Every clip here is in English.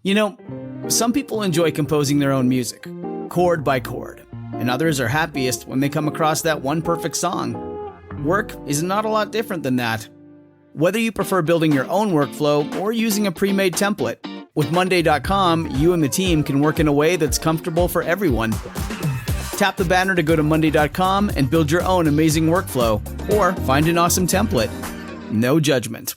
You know, some people enjoy composing their own music, chord by chord, and others are happiest when they come across that one perfect song. Work is not a lot different than that. Whether you prefer building your own workflow or using a pre-made template, with Monday.com, you and the team can work in a way that's comfortable for everyone. Tap the banner to go to Monday.com and build your own amazing workflow, or find an awesome template. No judgment.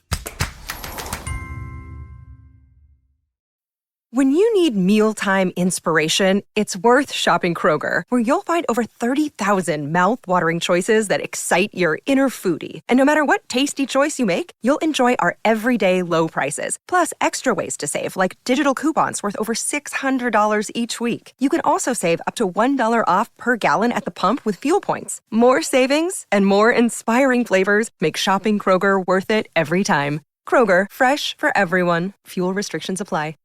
When you need mealtime inspiration, it's worth shopping Kroger, where you'll find over 30,000 mouth-watering choices that excite your inner foodie. And no matter what tasty choice you make, you'll enjoy our everyday low prices, plus extra ways to save, like digital coupons worth over $600 each week. You can also save up to $1 off per gallon at the pump with fuel points. More savings and more inspiring flavors make shopping Kroger worth it every time. Kroger, fresh for everyone. Fuel restrictions apply.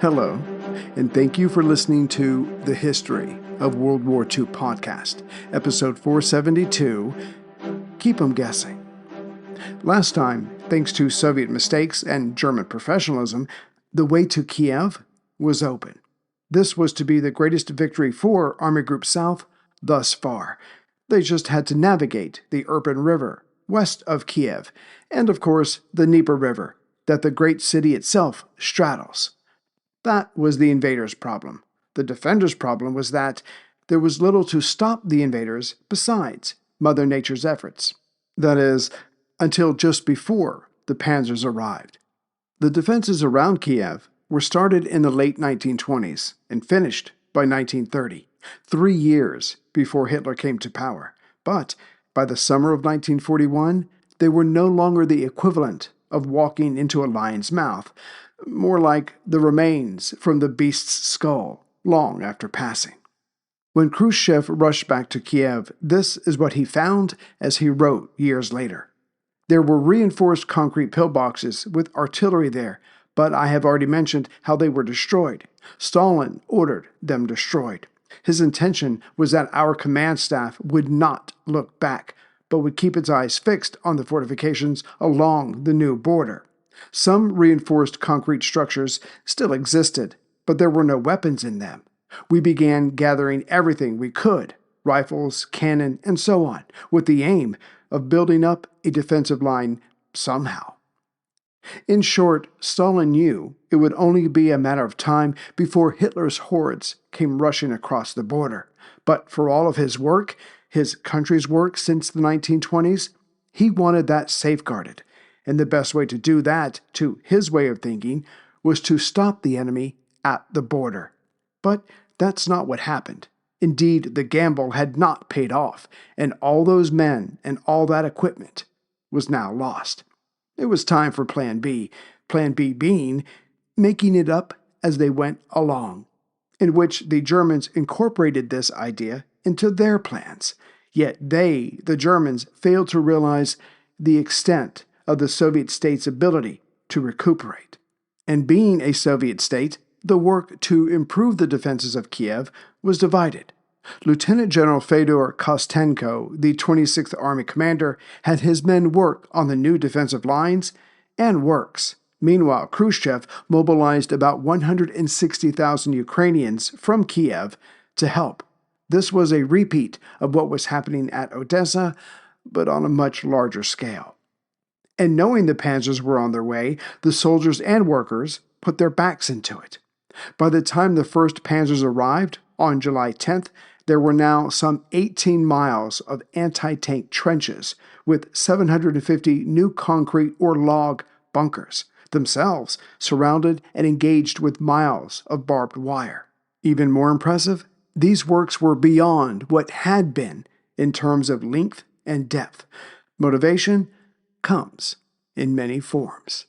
Hello, and thank you for listening to The History of World War II podcast, episode 472, Keep 'em Guessing. Last time, thanks to Soviet mistakes and German professionalism, the way to Kiev was open. This was to be the greatest victory for Army Group South thus far. They just had to navigate the Irpin River, west of Kiev, and of course the Dnieper River, that the great city itself straddles. That was the invaders' problem. The defenders' problem was that there was little to stop the invaders besides Mother Nature's efforts. That is, until just before the panzers arrived. The defenses around Kiev were started in the late 1920s and finished by 1930, 3 years before Hitler came to power. But by the summer of 1941, they were no longer the equivalent of walking into a lion's mouth, more like the remains from the beast's skull long after passing. When Khrushchev rushed back to Kiev, this is what he found as he wrote years later. There were reinforced concrete pillboxes with artillery there, but I have already mentioned how they were destroyed. Stalin ordered them destroyed. His intention was that our command staff would not look back, but would keep its eyes fixed on the fortifications along the new border. Some reinforced concrete structures still existed, but there were no weapons in them. We began gathering everything we could, rifles, cannon, and so on, with the aim of building up a defensive line somehow. In short, Stalin knew it would only be a matter of time before Hitler's hordes came rushing across the border. But for all of his work, his country's work since the 1920s, he wanted that safeguarded. And the best way to do that, to his way of thinking, was to stop the enemy at the border. But that's not what happened. Indeed, the gamble had not paid off, and all those men and all that equipment was now lost. It was time for Plan B being making it up as they went along, in which the Germans incorporated this idea into their plans. Yet they, the Germans, failed to realize the extent of the Soviet state's ability to recuperate. And being a Soviet state, the work to improve the defenses of Kiev was divided. Lieutenant General Fyodor Kostenko, the 26th Army commander, had his men work on the new defensive lines and works. Meanwhile, Khrushchev mobilized about 160,000 Ukrainians from Kiev to help. This was a repeat of what was happening at Odessa, but on a much larger scale. And knowing the panzers were on their way, the soldiers and workers put their backs into it. By the time the first panzers arrived, on July 10th, there were now some 18 miles of anti-tank trenches with 750 new concrete or log bunkers, themselves surrounded and engaged with miles of barbed wire. Even more impressive, these works were beyond what had been in terms of length and depth. Motivation comes in many forms.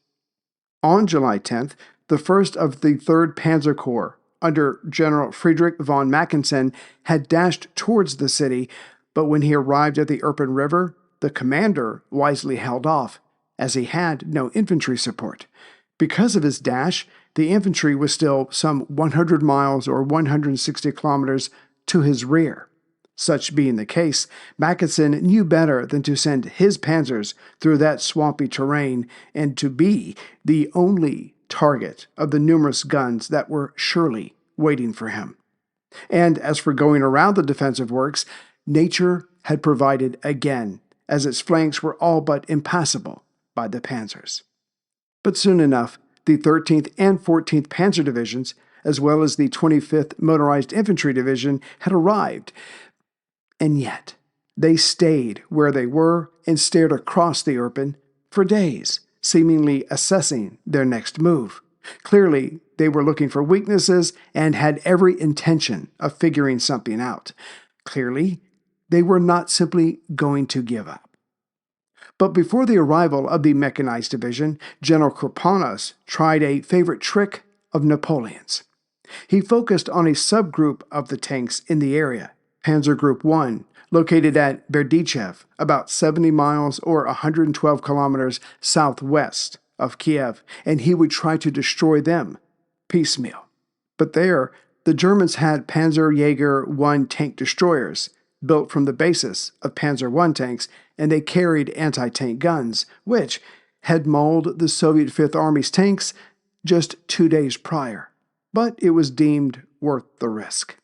On July 10th, the 1st of the 3rd Panzer Corps, under General Friedrich von Mackensen, had dashed towards the city, but when he arrived at the Irpin River, the commander wisely held off, as he had no infantry support. Because of his dash, the infantry was still some 100 miles or 160 kilometers to his rear. Such being the case, Mackensen knew better than to send his panzers through that swampy terrain and to be the only target of the numerous guns that were surely waiting for him. And as for going around the defensive works, nature had provided again, as its flanks were all but impassable by the panzers. But soon enough, the 13th and 14th Panzer Divisions, as well as the 25th Motorized Infantry Division, had arrived. And yet, they stayed where they were and stared across the Irpin for days, seemingly assessing their next move. Clearly, they were looking for weaknesses and had every intention of figuring something out. Clearly, they were not simply going to give up. But before the arrival of the Mechanized Division, General Kropanos tried a favorite trick of Napoleon's. He focused on a subgroup of the tanks in the area, Panzer Group 1, located at Berdichev, about 70 miles or 112 kilometers southwest of Kiev, and he would try to destroy them piecemeal. But there, the Germans had Panzerjäger 1 tank destroyers, built from the basis of Panzer I tanks, and they carried anti-tank guns, which had mauled the Soviet Fifth Army's tanks just 2 days prior. But it was deemed worth the risk.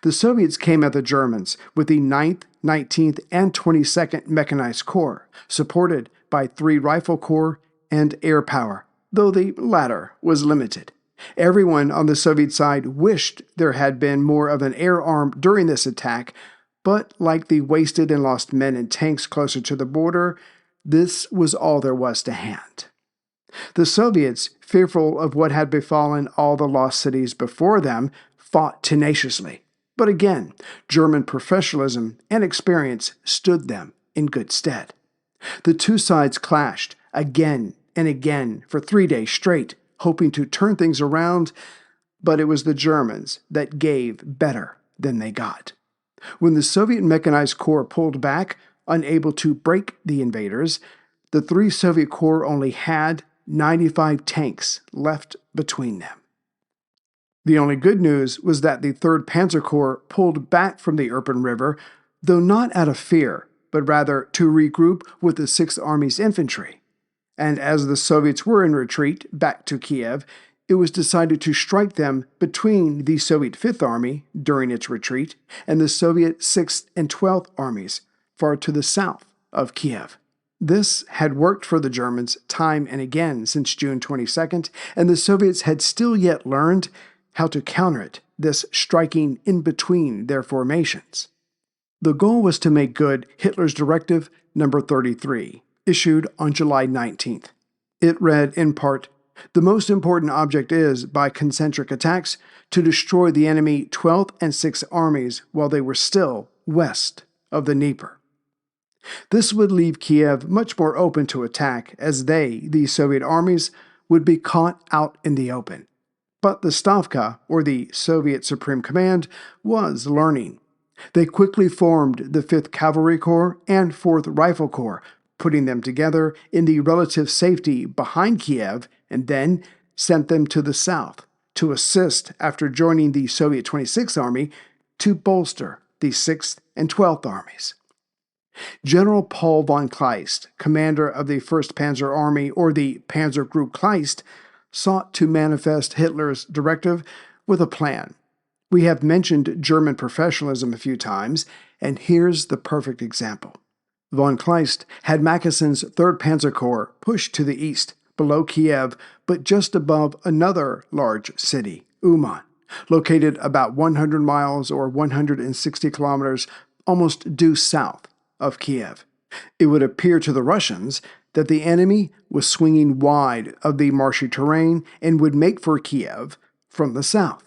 The Soviets came at the Germans with the 9th, 19th, and 22nd Mechanized Corps, supported by 3 Rifle Corps and air power, though the latter was limited. Everyone on the Soviet side wished there had been more of an air arm during this attack, but like the wasted and lost men and tanks closer to the border, this was all there was to hand. The Soviets, fearful of what had befallen all the lost cities before them, fought tenaciously. But again, German professionalism and experience stood them in good stead. The two sides clashed again and again for 3 days straight, hoping to turn things around, but it was the Germans that gave better than they got. When the Soviet Mechanized Corps pulled back, unable to break the invaders, the 3 Soviet Corps only had 95 tanks left between them. The only good news was that the 3rd Panzer Corps pulled back from the Irpin River, though not out of fear, but rather to regroup with the 6th Army's infantry. And as the Soviets were in retreat back to Kiev, it was decided to strike them between the Soviet 5th Army during its retreat and the Soviet 6th and 12th Armies far to the south of Kiev. This had worked for the Germans time and again since June 22nd, and the Soviets had still yet learned how to counter it, this striking in between their formations. The goal was to make good Hitler's Directive number 33, issued on July 19th. It read in part, "The most important object is, by concentric attacks, to destroy the enemy 12th and 6th armies while they were still west of the Dnieper." This would leave Kiev much more open to attack, as they, the Soviet armies, would be caught out in the open. But the Stavka, or the Soviet Supreme Command, was learning. They quickly formed the 5th Cavalry Corps and 4th Rifle Corps, putting them together in the relative safety behind Kiev, and then sent them to the south to assist after joining the Soviet 26th Army to bolster the 6th and 12th Armies. General Paul von Kleist, commander of the 1st Panzer Army, or the Panzer Group Kleist, sought to manifest Hitler's directive with a plan. We have mentioned German professionalism a few times, and here's the perfect example. Von Kleist had Mackensen's 3rd Panzer Corps pushed to the east, below Kiev, but just above another large city, Uman, located about 100 miles or 160 kilometers almost due south of Kiev. It would appear to the Russians that the enemy was swinging wide of the marshy terrain and would make for Kiev from the south.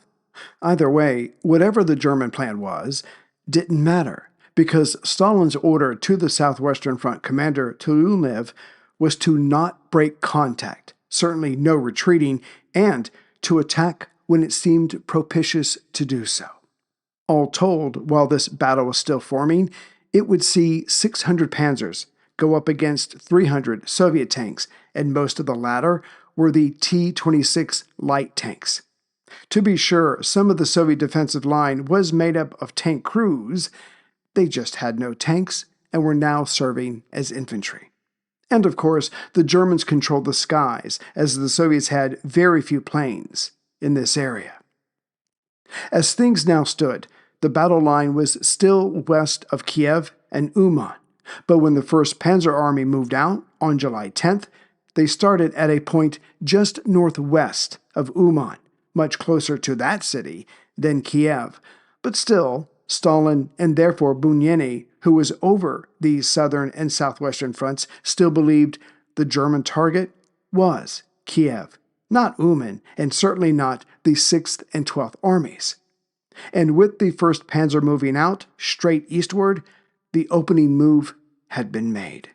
Either way, whatever the German plan was, didn't matter, because Stalin's order to the Southwestern Front commander Turulev was to not break contact, certainly no retreating, and to attack when it seemed propitious to do so. All told, while this battle was still forming, it would see 600 panzers go up against 300 Soviet tanks, and most of the latter were the T-26 light tanks. To be sure, some of the Soviet defensive line was made up of tank crews, They just had no tanks and were now serving as infantry. And of course, the Germans controlled the skies, as the Soviets had very few planes in this area. As things now stood, the battle line was still west of Kiev and Uman, but when the 1st Panzer Army moved out on July 10th, they started at a point just northwest of Uman, much closer to that city than Kiev. But still, Stalin and therefore Bunyani, who was over these southern and southwestern fronts, still believed the German target was Kiev, not Uman, and certainly not the 6th and 12th Armies. And with the 1st Panzer moving out straight eastward, the opening move had been made.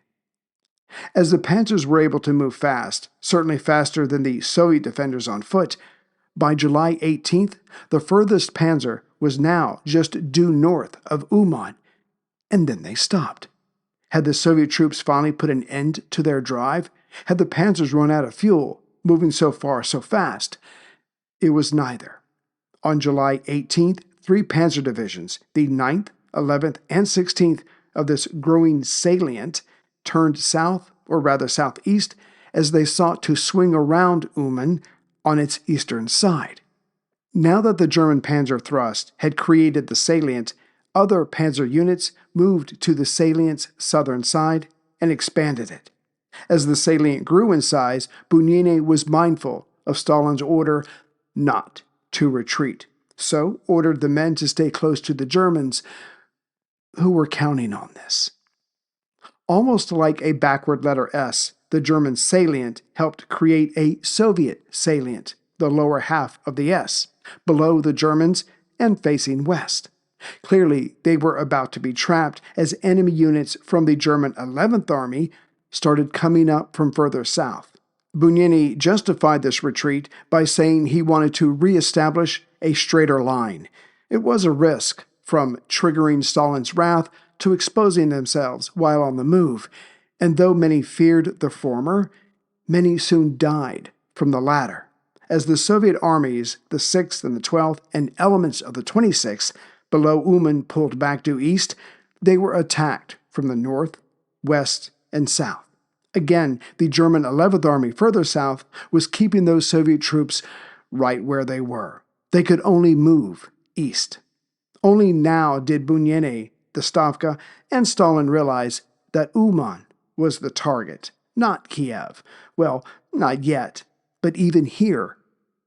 As the panzers were able to move fast, certainly faster than the Soviet defenders on foot, by July 18th, the furthest panzer was now just due north of Uman, and then they stopped. Had the Soviet troops finally put an end to their drive? Had the panzers run out of fuel, moving so far so fast? It was neither. On July 18th, 3 panzer divisions, the 9th, 11th, and 16th of this growing salient, turned south, or rather southeast, as they sought to swing around Uman on its eastern side. Now that the German panzer thrust had created the salient, other panzer units moved to the salient's southern side and expanded it. As the salient grew in size, Bunyani was mindful of Stalin's order not to retreat, so ordered the men to stay close to the Germans, who were counting on this. Almost like a backward letter S, the German salient helped create a Soviet salient, the lower half of the S, below the Germans and facing west. Clearly, they were about to be trapped as enemy units from the German 11th Army started coming up from further south. Bunyani justified this retreat by saying he wanted to reestablish a straighter line. It was a risk, from triggering Stalin's wrath to exposing themselves while on the move, and though many feared the former, many soon died from the latter. As the Soviet armies, the 6th and the 12th, and elements of the 26th, below Uman pulled back due east, they were attacked from the north, west, and south. Again, the German 11th Army further south was keeping those Soviet troops right where they were. They could only move east. Only now did Bunyani, the Stavka, and Stalin realize that Uman was the target, not Kiev. Well, not yet, but even here,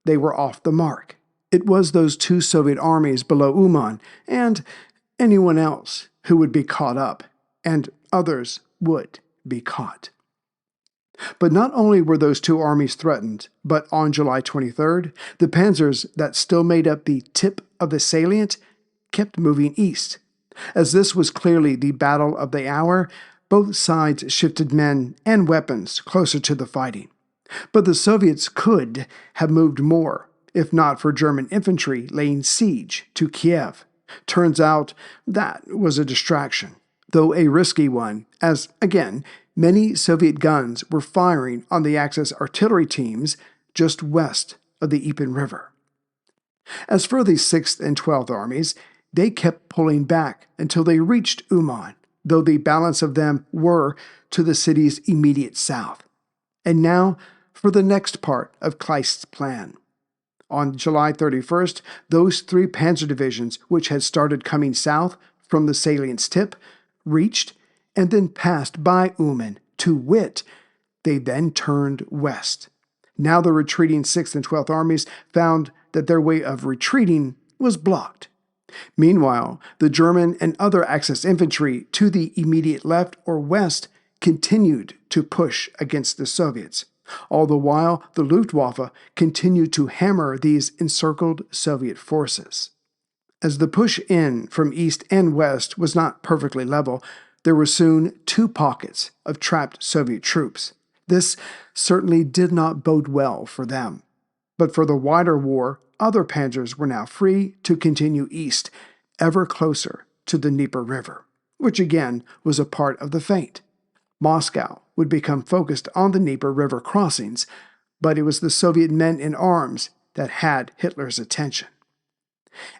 they were off the mark. It was those 2 Soviet armies below Uman and anyone else who would be caught up, and others would be caught. But not only were those 2 armies threatened, but on July 23rd, the panzers that still made up the tip of the salient kept moving east. As this was clearly the battle of the hour, both sides shifted men and weapons closer to the fighting. But the Soviets could have moved more, if not for German infantry laying siege to Kiev. Turns out that was a distraction, though a risky one, as, again, many Soviet guns were firing on the Axis artillery teams just west of the Ipan River. As for the 6th and 12th armies, they kept pulling back until they reached Uman, though the balance of them were to the city's immediate south. And now for the next part of Kleist's plan. On July 31st, those 3 panzer divisions, which had started coming south from the salient's tip, reached and then passed by Uman to wit. They then turned west. Now the retreating 6th and 12th armies found that their way of retreating was blocked. Meanwhile, the German and other Axis infantry to the immediate left or west continued to push against the Soviets. All the while, the Luftwaffe continued to hammer these encircled Soviet forces. As the push in from east and west was not perfectly level, there were soon 2 pockets of trapped Soviet troops. This certainly did not bode well for them. But for the wider war, other panzers were now free to continue east, ever closer to the Dnieper River, which again was a part of the feint. Moscow would become focused on the Dnieper River crossings, but it was the Soviet men in arms that had Hitler's attention.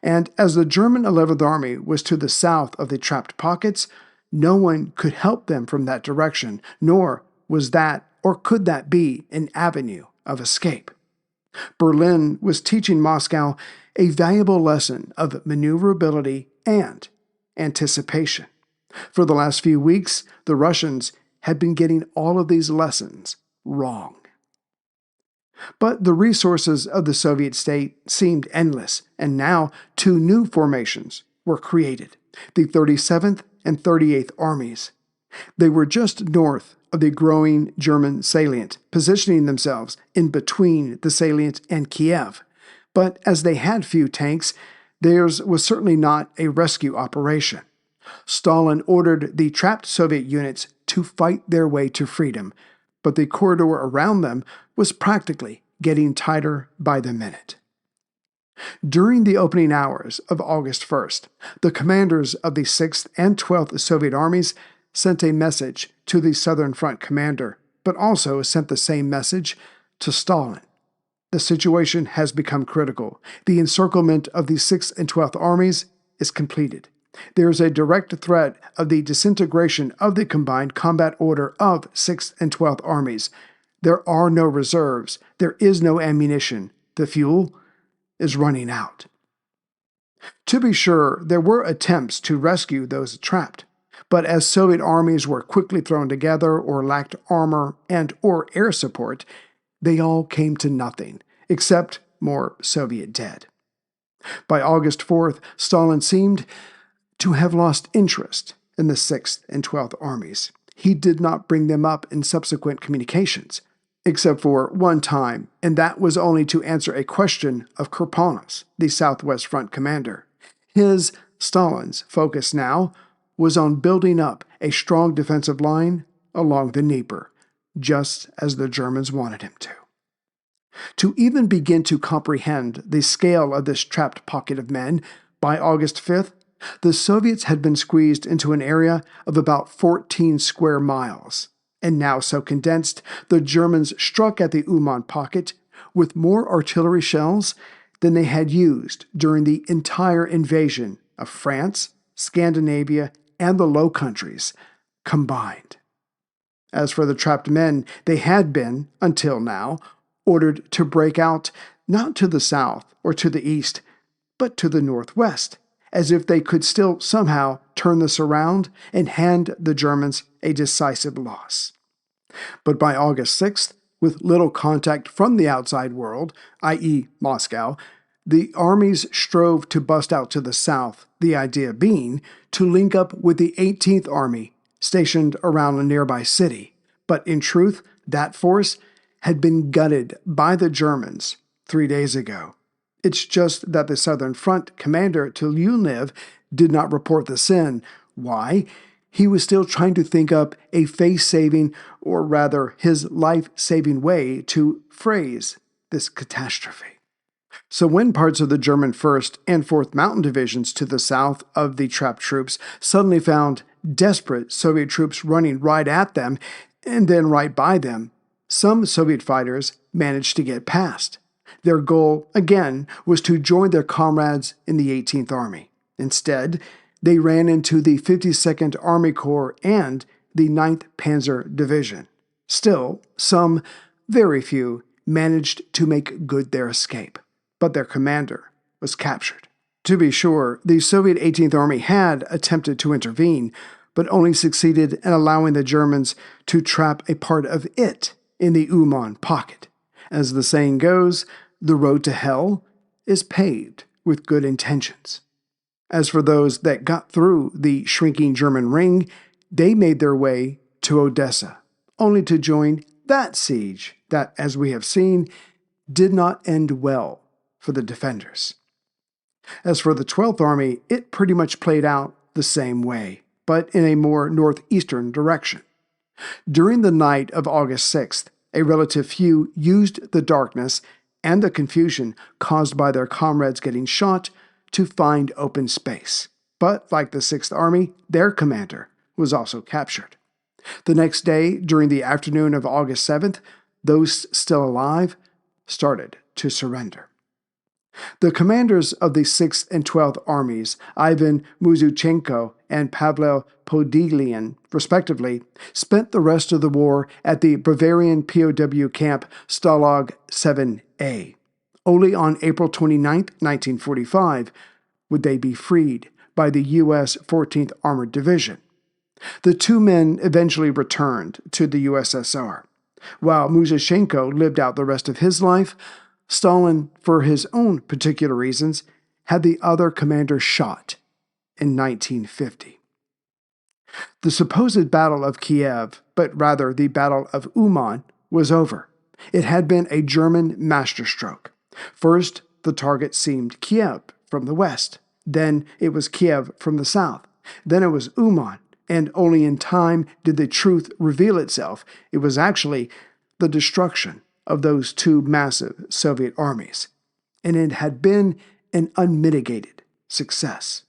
And as the German 11th Army was to the south of the trapped pockets, no one could help them from that direction, nor was that or could that be an avenue of escape. Berlin was teaching Moscow a valuable lesson of maneuverability and anticipation. For the last few weeks, the Russians had been getting all of these lessons wrong. But the resources of the Soviet state seemed endless, and now two new formations were created, the 37th and 38th Armies. They were just north of the growing German salient, positioning themselves in between the salient and Kiev. But as they had few tanks, theirs was certainly not a rescue operation. Stalin ordered the trapped Soviet units to fight their way to freedom, but the corridor around them was practically getting tighter by the minute. During the opening hours of August 1st, the commanders of the 6th and 12th Soviet armies sent a message to the Southern Front commander, but also sent the same message to Stalin. The situation has become critical. The encirclement of the 6th and 12th armies is completed. There is a direct threat of the disintegration of the combined combat order of 6th and 12th armies. There are no reserves. There is no ammunition. The fuel is running out. To be sure, there were attempts to rescue those trapped, but as Soviet armies were quickly thrown together or lacked armor and or air support, they all came to nothing, except more Soviet dead. By August 4th, Stalin seemed to have lost interest in the 6th and 12th armies. He did not bring them up in subsequent communications, except for one time, and that was only to answer a question of Kirponos, the Southwest Front commander. Stalin's focus now was on building up a strong defensive line along the Dnieper, just as the Germans wanted him to. To even begin to comprehend the scale of this trapped pocket of men, by August 5th, the Soviets had been squeezed into an area of about 14 square miles, and now so condensed, the Germans struck at the Uman pocket with more artillery shells than they had used during the entire invasion of France, Scandinavia, and the Low Countries combined. As for the trapped men, they had been, until now, ordered to break out not to the south or to the east, but to the northwest, as if they could still somehow turn this around and hand the Germans a decisive loss. But by August 6th, with little contact from the outside world, i.e. Moscow, the armies strove to bust out to the south, the idea being to link up with the 18th Army stationed around a nearby city. But in truth, that force had been gutted by the Germans 3 days ago. It's just that the Southern Front commander, Tyulenev, did not report the sin. Why? He was still trying to think up a face-saving, or rather his life-saving way to phrase this catastrophe. So when parts of the German 1st and 4th Mountain Divisions to the south of the trapped troops suddenly found desperate Soviet troops running right at them and then right by them, some Soviet fighters managed to get past. Their goal, again, was to join their comrades in the 18th Army. Instead, they ran into the 52nd Army Corps and the 9th Panzer Division. Still, some, very few, managed to make good their escape, but their commander was captured. To be sure, the Soviet 18th Army had attempted to intervene, but only succeeded in allowing the Germans to trap a part of it in the Uman pocket. As the saying goes, the road to hell is paved with good intentions. As for those that got through the shrinking German ring, they made their way to Odessa, only to join that siege that, as we have seen, did not end well for the defenders. As for the 12th Army, it pretty much played out the same way, but in a more northeastern direction. During the night of August 6th, a relative few used the darkness and the confusion caused by their comrades getting shot to find open space. But, like the 6th Army, their commander was also captured. The next day, during the afternoon of August 7th, those still alive started to surrender. The commanders of the 6th and 12th Armies, Ivan Muzuchenko and Pavel Podilian, respectively, spent the rest of the war at the Bavarian POW camp Stalag 7A. Only on April 29, 1945, would they be freed by the U.S. 14th Armored Division. The two men eventually returned to the USSR. While Muzashenko lived out the rest of his life, Stalin, for his own particular reasons, had the other commander shot in 1950. The supposed Battle of Kiev, but rather the Battle of Uman, was over. It had been a German masterstroke. First, the target seemed Kiev from the west. Then it was Kiev from the south. Then it was Uman, and only in time did the truth reveal itself. It was actually the destruction of those two massive Soviet armies, and it had been an unmitigated success.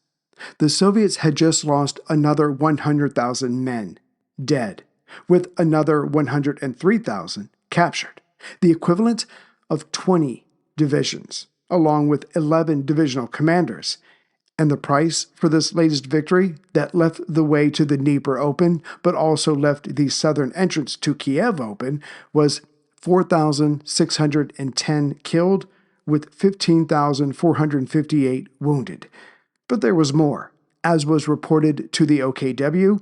The Soviets had just lost another 100,000 men dead, with another 103,000 captured, the equivalent of 20 divisions, along with 11 divisional commanders. And the price for this latest victory that left the way to the Dnieper open, but also left the southern entrance to Kiev open, was 4,610 killed with 15,458 wounded. But there was more. As was reported to the OKW,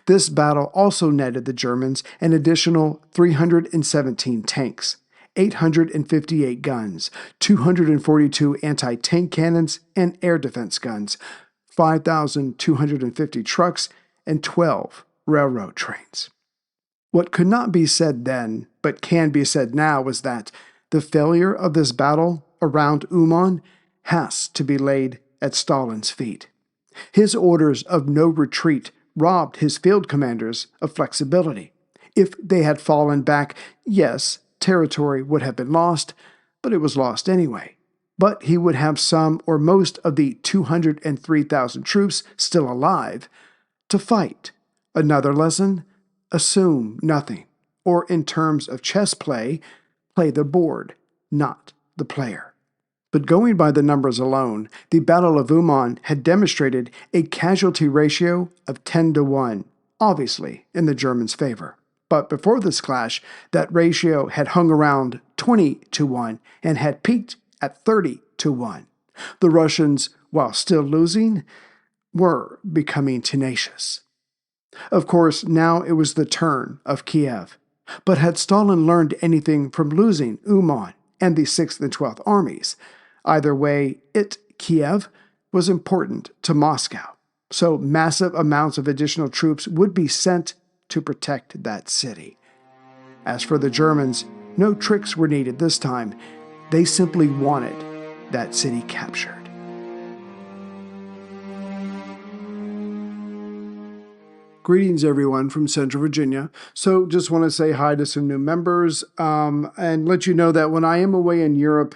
this battle also netted the Germans an additional 317 tanks, 858 guns, 242 anti-tank cannons and air defense guns, 5,250 trucks, and 12 railroad trains. What could not be said then, but can be said now, was that the failure of this battle around Uman has to be laid at Stalin's feet. His orders of no retreat robbed his field commanders of flexibility. If they had fallen back, yes, territory would have been lost, but it was lost anyway. But he would have some or most of the 203,000 troops still alive to fight. Another lesson: assume nothing, or in terms of chess play, play the board, not the player. But going by the numbers alone, the Battle of Uman had demonstrated a casualty ratio of 10-1, obviously in the Germans' favor. But before this clash, that ratio had hung around 20-1 and had peaked at 30-1. The Russians, while still losing, were becoming tenacious. Of course, now it was the turn of Kiev. But had Stalin learned anything from losing Uman and the 6th and 12th armies? Either way, Kiev, was important to Moscow, so massive amounts of additional troops would be sent to protect that city. As for the Germans, no tricks were needed this time. They simply wanted that city captured. Greetings, everyone, from Central Virginia. So just want to say hi to some new members and let you know that when I am away in Europe,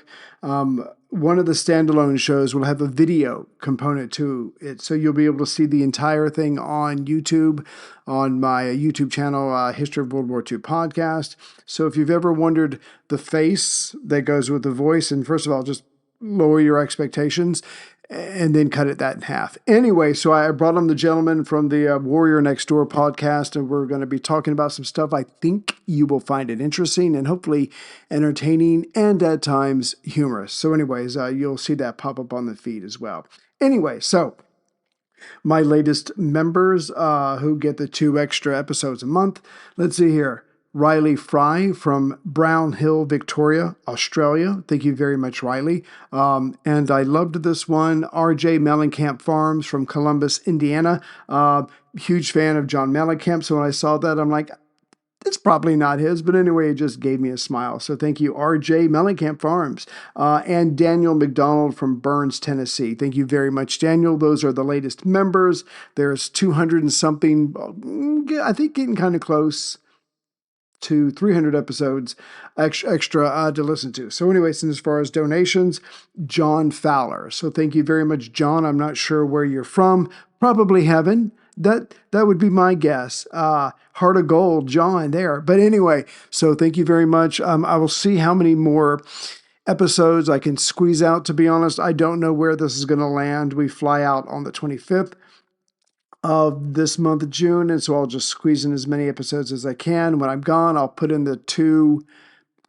one of the standalone shows will have a video component to it. So you'll be able to see the entire thing on YouTube, on my YouTube channel, History of World War II podcast. So if you've ever wondered the face that goes with the voice, and first of all, just lower your expectations and then cut that in half. Anyway, so I brought on the gentleman from the Warrior Next Door podcast, and we're going to be talking about some stuff I think you will find it interesting and hopefully entertaining and at times humorous. So anyways, you'll see that pop up on the feed as well. Anyway, so my latest members who get the 2 extra episodes a month. Let's see here. Riley Fry from Brown Hill, Victoria, Australia. Thank you very much, Riley. And I loved this one. RJ Mellencamp Farms from Columbus, Indiana. Huge fan of John Mellencamp. So when I saw that, I'm like, it's probably not his. But anyway, it just gave me a smile. So thank you, RJ Mellencamp Farms. And Daniel McDonald from Burns, Tennessee. Thank you very much, Daniel. Those are the latest members. There's 200 and something, I think getting kind of close to 300 episodes extra to listen to. So anyways, and as far as donations, John Fowler. So thank you very much, John. I'm not sure where you're from. Probably heaven. That would be my guess. Heart of gold, John there. But anyway, so thank you very much. I will see how many more episodes I can squeeze out, to be honest. I don't know where this is going to land. We fly out on the 25th of this month of June, and so I'll just squeeze in as many episodes as I can. When I'm gone, I'll put in the 2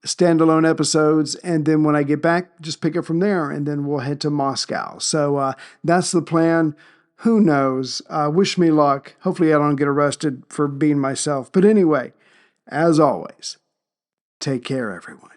standalone episodes, and then when I get back, just pick up from there, and then we'll head to Moscow. So that's the plan. Who knows? Wish me luck. Hopefully I don't get arrested for being myself. But anyway, as always, take care, everyone.